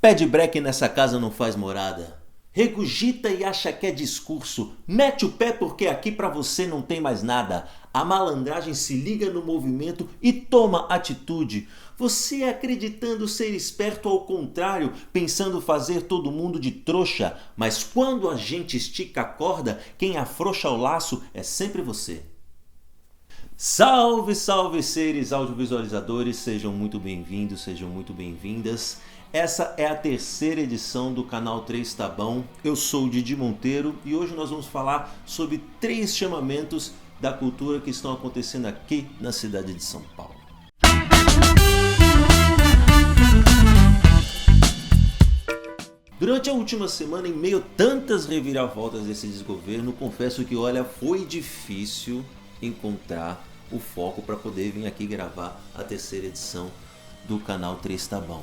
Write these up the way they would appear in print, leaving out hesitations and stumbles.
Pé de breque nessa casa não faz morada. Regurgita e acha que é discurso. Mete o pé porque aqui pra você não tem mais nada. A malandragem se liga no movimento e toma atitude. Você acreditando ser esperto ao contrário, pensando fazer todo mundo de trouxa. Mas quando a gente estica a corda, quem afrouxa o laço é sempre você. Salve, salve seres audiovisualizadores, sejam muito bem-vindos, sejam muito bem-vindas. Essa é a terceira edição do canal 3 Tá Bom. Eu sou o Didi Monteiro e hoje nós vamos falar sobre 3 chamamentos da cultura que estão acontecendo aqui na cidade de São Paulo. Durante a última semana, em meio a tantas reviravoltas desse desgoverno, confesso que, olha, foi difícil encontrar o foco para poder vir aqui gravar a terceira edição do canal 3 Tá Bom.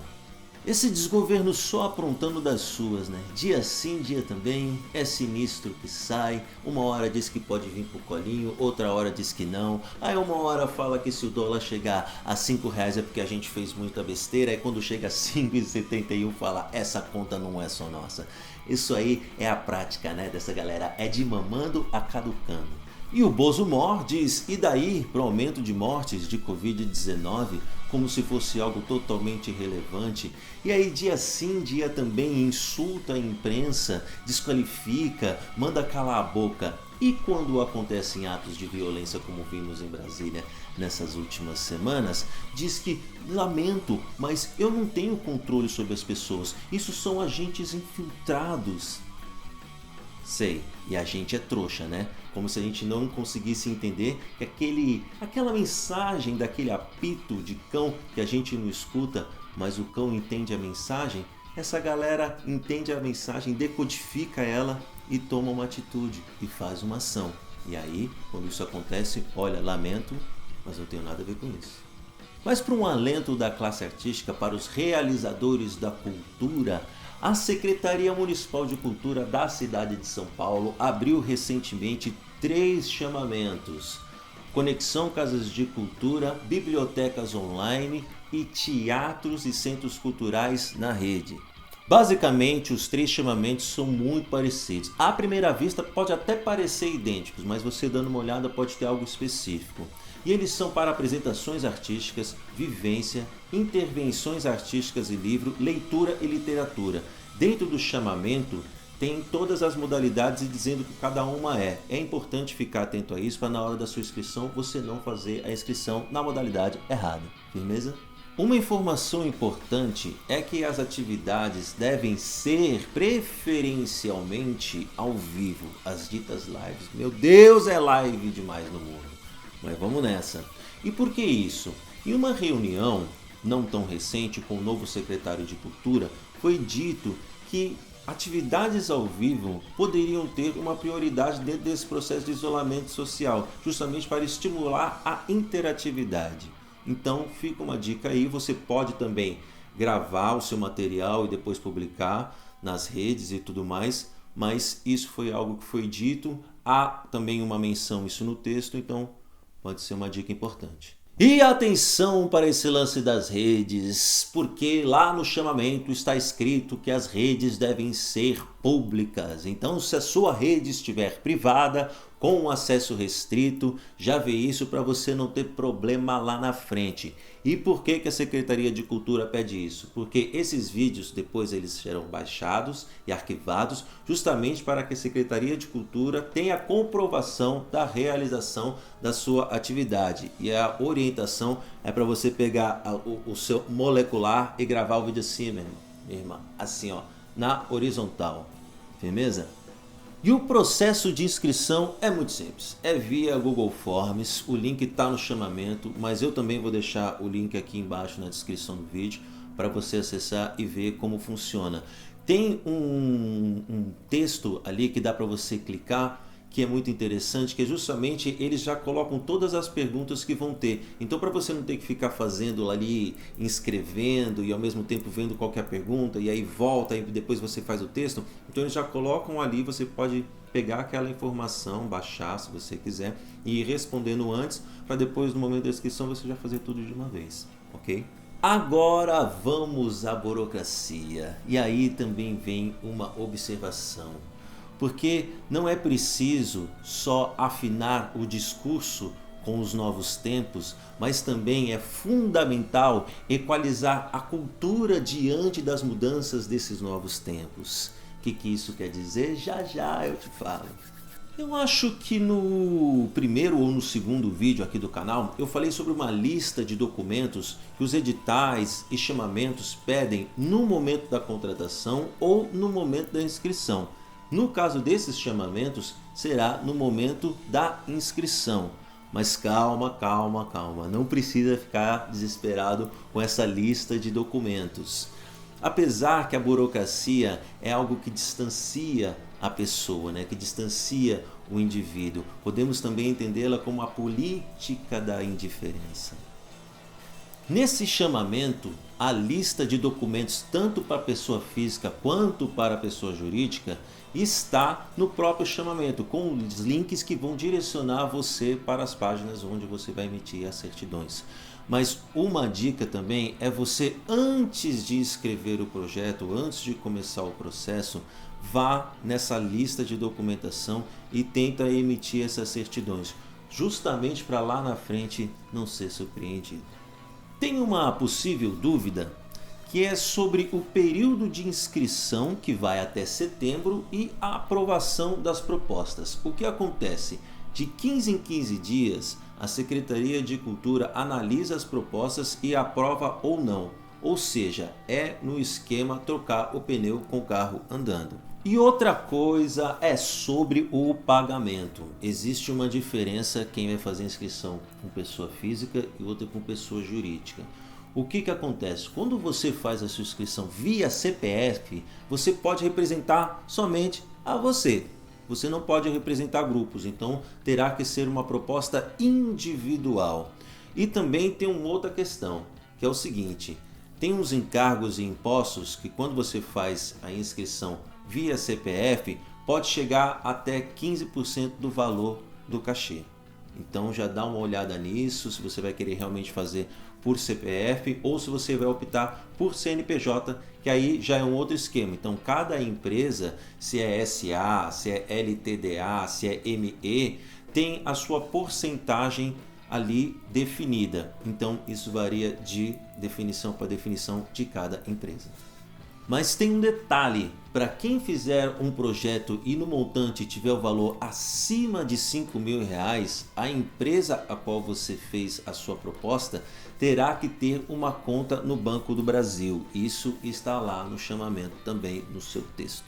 Esse desgoverno só aprontando das suas, né? Dia sim, dia também, é sinistro que sai, uma hora diz que pode vir pro colinho, outra hora diz que não, aí uma hora fala que se o dólar chegar a R$5 é porque a gente fez muita besteira, aí quando chega a 5,71 fala, essa conta não é só nossa. Isso aí é a prática, né, dessa galera, é de mamando a caducando. E o Bozo Mor diz, e daí pro aumento de mortes de Covid-19, como se fosse algo totalmente irrelevante. E aí dia sim, dia também insulta a imprensa, desqualifica, manda calar a boca. E quando acontecem atos de violência como vimos em Brasília nessas últimas semanas, diz que lamento, mas eu não tenho controle sobre as pessoas, isso são agentes infiltrados. Sei, e a gente é trouxa, né? Como se a gente não conseguisse entender que aquela mensagem daquele apito de cão que a gente não escuta, mas o cão entende a mensagem, essa galera entende a mensagem, decodifica ela e toma uma atitude e faz uma ação. E aí, quando isso acontece, olha, lamento, mas não tenho nada a ver com isso. Mas para um alento da classe artística, para os realizadores da cultura, a Secretaria Municipal de Cultura da cidade de São Paulo abriu recentemente 3 chamamentos: Conexão Casas de Cultura, bibliotecas online e teatros e centros culturais na rede. Basicamente, os 3 chamamentos são muito parecidos. À primeira vista pode até parecer idênticos, mas você dando uma olhada pode ter algo específico. E eles são para apresentações artísticas, vivência, intervenções artísticas e livro, leitura e literatura. Dentro do chamamento tem todas as modalidades e dizendo que cada uma é. É importante ficar atento a isso para na hora da sua inscrição você não fazer a inscrição na modalidade errada. Firmeza? Uma informação importante é que as atividades devem ser preferencialmente ao vivo, as ditas lives. Meu Deus, é live demais no mundo. Mas vamos nessa. E por que isso? Em uma reunião não tão recente com o novo secretário de Cultura, foi dito que atividades ao vivo poderiam ter uma prioridade dentro desse processo de isolamento social, justamente para estimular a interatividade. Então fica uma dica aí, você pode também gravar o seu material e depois publicar nas redes e tudo mais, mas isso foi algo que foi dito, há também uma menção isso no texto, então pode ser uma dica importante. E atenção para esse lance das redes, porque lá no chamamento está escrito que as redes devem ser públicas. Então, se a sua rede estiver privada, com acesso restrito, já vê isso para você não ter problema lá na frente. E por que a Secretaria de Cultura pede isso? Porque esses vídeos depois eles serão baixados e arquivados justamente para que a Secretaria de Cultura tenha a comprovação da realização da sua atividade. E a orientação é para você pegar o seu molecular e gravar o vídeo assim, minha irmã, assim ó, na horizontal. Firmeza? E o processo de inscrição é muito simples, é via Google Forms, o link está no chamamento, mas eu também vou deixar o link aqui embaixo na descrição do vídeo para você acessar e ver como funciona. Tem um texto ali que dá para você clicar, que é muito interessante, que é justamente eles já colocam todas as perguntas que vão ter. Então para você não ter que ficar fazendo ali, inscrevendo e ao mesmo tempo vendo qualquer pergunta e aí volta e depois você faz o texto, então eles já colocam ali, você pode pegar aquela informação, baixar se você quiser e ir respondendo antes, para depois no momento da inscrição você já fazer tudo de uma vez, ok? Agora vamos à burocracia. E aí também vem uma observação. Porque não é preciso só afinar o discurso com os novos tempos, mas também é fundamental equalizar a cultura diante das mudanças desses novos tempos. O que isso quer dizer? Já já eu te falo. Eu acho que no primeiro ou no segundo vídeo aqui do canal eu falei sobre uma lista de documentos que os editais e chamamentos pedem no momento da contratação ou no momento da inscrição. No caso desses chamamentos, será no momento da inscrição. Mas calma, calma, calma. Não precisa ficar desesperado com essa lista de documentos. Apesar que a burocracia é algo que distancia a pessoa, né? Que distancia o indivíduo, podemos também entendê-la como a política da indiferença. Nesse chamamento, a lista de documentos tanto para a pessoa física quanto para a pessoa jurídica está no próprio chamamento, com os links que vão direcionar você para as páginas onde você vai emitir as certidões. Mas uma dica também é você, antes de escrever o projeto, antes de começar o processo, vá nessa lista de documentação e tenta emitir essas certidões, justamente para lá na frente não ser surpreendido. Tem uma possível dúvida que é sobre o período de inscrição, que vai até setembro, e a aprovação das propostas. O que acontece? De 15 em 15 dias, a Secretaria de Cultura analisa as propostas e aprova ou não. Ou seja, é no esquema trocar o pneu com o carro andando. E outra coisa é sobre o pagamento. Existe uma diferença quem vai fazer inscrição com pessoa física e outra com pessoa jurídica. O que acontece? Quando você faz a sua inscrição via CPF, você pode representar somente a você. Você não pode representar grupos, então terá que ser uma proposta individual. E também tem uma outra questão, que é o seguinte: tem uns encargos e impostos que quando você faz a inscrição via CPF, pode chegar até 15% do valor do cachê. Então já dá uma olhada nisso, se você vai querer realmente fazer por CPF ou se você vai optar por CNPJ, que aí já é um outro esquema. Então cada empresa, se é SA, se é LTDA, se é ME, tem a sua porcentagem ali definida. Então isso varia de definição para definição de cada empresa. Mas tem um detalhe: para quem fizer um projeto e no montante tiver o valor acima de R$5.000, a empresa a qual você fez a sua proposta terá que ter uma conta no Banco do Brasil. Isso está lá no chamamento também no seu texto.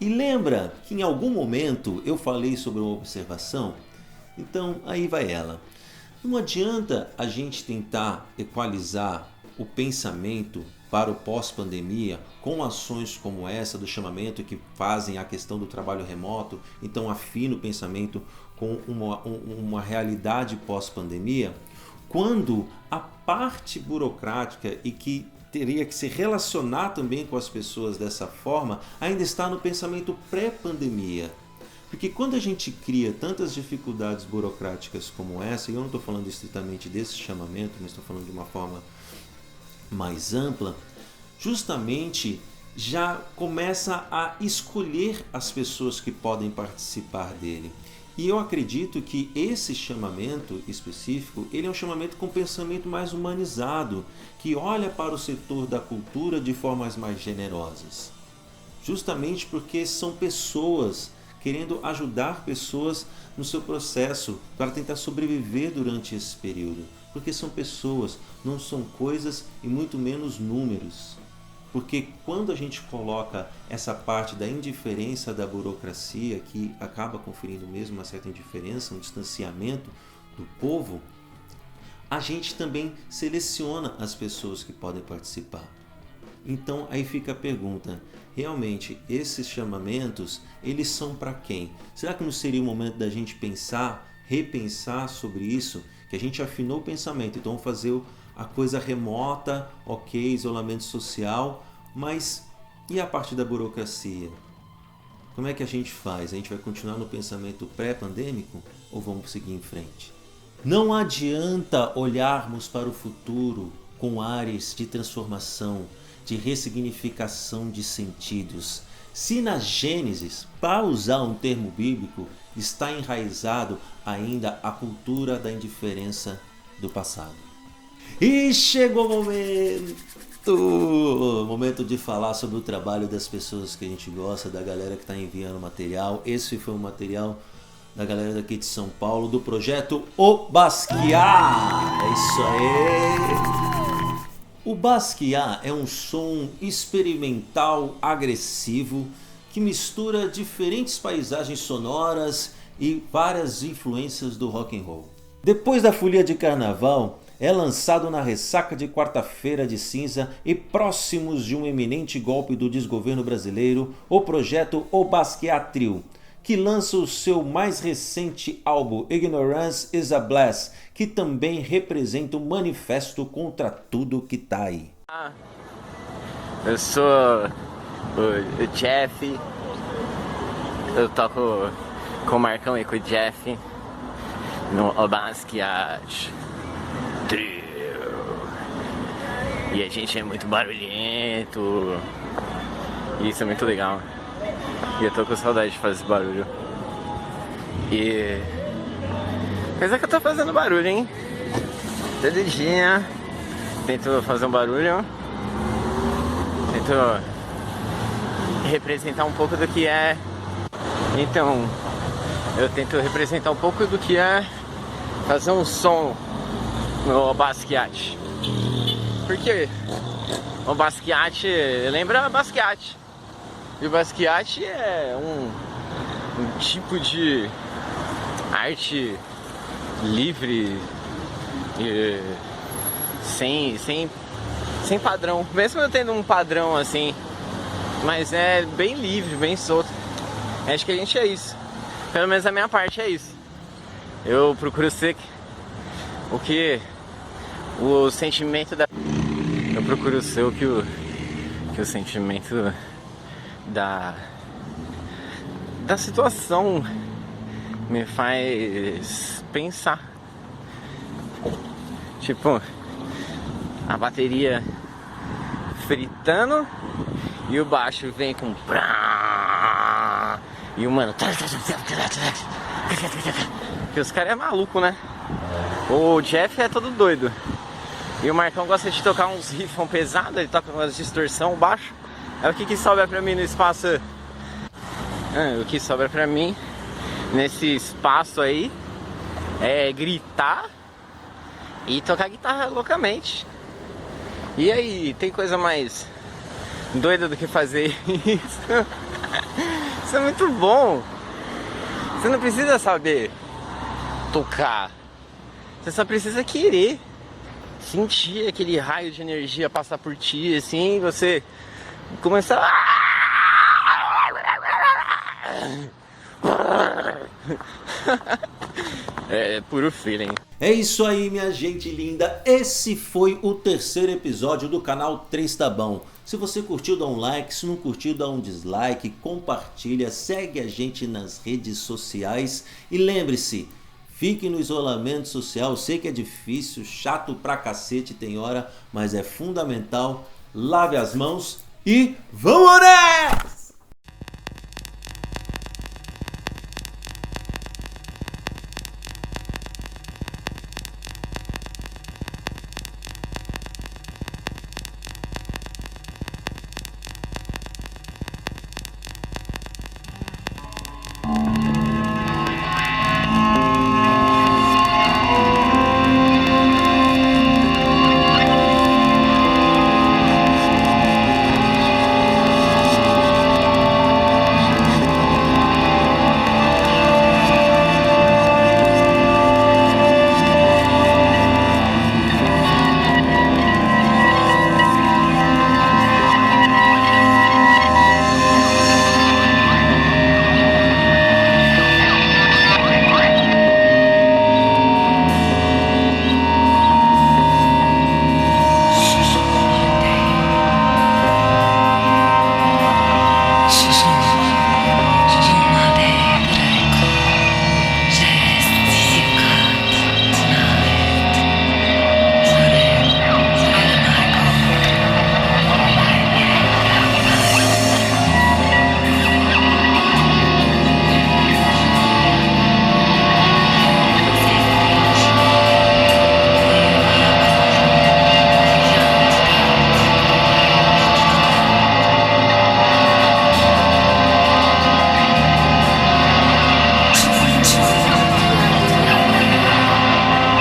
E lembra que em algum momento eu falei sobre uma observação? Então aí vai ela. Não adianta a gente tentar equalizar o pensamento para o pós-pandemia com ações como essa do chamamento, que fazem a questão do trabalho remoto, então afina o pensamento com uma realidade pós-pandemia, quando a parte burocrática e que teria que se relacionar também com as pessoas dessa forma ainda está no pensamento pré-pandemia. Porque quando a gente cria tantas dificuldades burocráticas como essa, e eu não estou falando estritamente desse chamamento, mas estou falando de uma forma mais ampla, justamente já começa a escolher as pessoas que podem participar dele. E eu acredito que esse chamamento específico, ele é um chamamento com pensamento mais humanizado, que olha para o setor da cultura de formas mais generosas. Justamente porque são pessoas querendo ajudar pessoas no seu processo para tentar sobreviver durante esse período. Porque são pessoas, não são coisas e muito menos números. Porque quando a gente coloca essa parte da indiferença da burocracia, que acaba conferindo mesmo uma certa indiferença, um distanciamento do povo, a gente também seleciona as pessoas que podem participar. Então aí fica a pergunta: realmente esses chamamentos, eles são para quem? Será que não seria o momento da gente pensar, repensar sobre isso? Que a gente afinou o pensamento, então vamos fazer a coisa remota, ok, isolamento social, mas e a parte da burocracia? Como é que a gente faz? A gente vai continuar no pensamento pré-pandêmico ou vamos seguir em frente? Não adianta olharmos para o futuro com ares de transformação, de ressignificação de sentidos. Se na Gênesis, para usar um termo bíblico, está enraizado ainda a cultura da indiferença do passado. E chegou o momento de falar sobre o trabalho das pessoas que a gente gosta, da galera que está enviando material. Esse foi um material da galera daqui de São Paulo, do projeto O Basquiat. É isso aí. O Basquiat é um som experimental agressivo que mistura diferentes paisagens sonoras e várias influências do rock and roll. Depois da folia de carnaval, é lançado na ressaca de quarta-feira de cinza e próximos de um eminente golpe do desgoverno brasileiro, o projeto O Basquiat Trio, que lança o seu mais recente álbum Ignorance is a Bless, que também representa um manifesto contra tudo que tá aí. Eu sou o Jeff, eu toco com o Marcão e com o Jeff no O Basquiat Trio. E a gente é muito barulhento, e isso é muito legal. E eu tô com saudade de fazer esse barulho. E... apesar que eu tô fazendo barulho, hein? Todo dia tento fazer um barulho. Tento representar um pouco do que é. Então, eu tento representar um pouco do que é fazer um som no Basquiat. Porque o Basquiat lembra Basquiat. E o Basquiat é um tipo de arte livre, sem padrão. Mesmo eu tendo um padrão assim, mas é bem livre, bem solto. Acho que a gente é isso. Pelo menos a minha parte é isso. Eu procuro ser o sentimento da... Eu procuro ser o que o sentimento da situação me faz pensar. Tipo, a bateria fritando e o baixo vem com... e o mano... Porque os caras é maluco, né? O Jeff é todo doido. E o Marcão gosta de tocar uns riffs pesados, ele toca umas distorção baixo. Aí o que sobra pra mim no espaço? O que sobra pra mim nesse espaço aí é gritar e tocar guitarra loucamente. E aí, tem coisa mais doida do que fazer isso? Isso é muito bom. Você não precisa saber tocar, você só precisa querer sentir aquele raio de energia passar por ti, assim, você começar é puro feeling. É isso aí, minha gente linda. Esse foi o terceiro episódio do canal 3 Tá Bom. Se você curtiu, dá um like. Se não curtiu, dá um dislike. Compartilha, segue a gente nas redes sociais. E lembre-se, fique no isolamento social. Eu sei que é difícil, chato pra cacete, tem hora, mas é fundamental. Lave as mãos e vamos, né?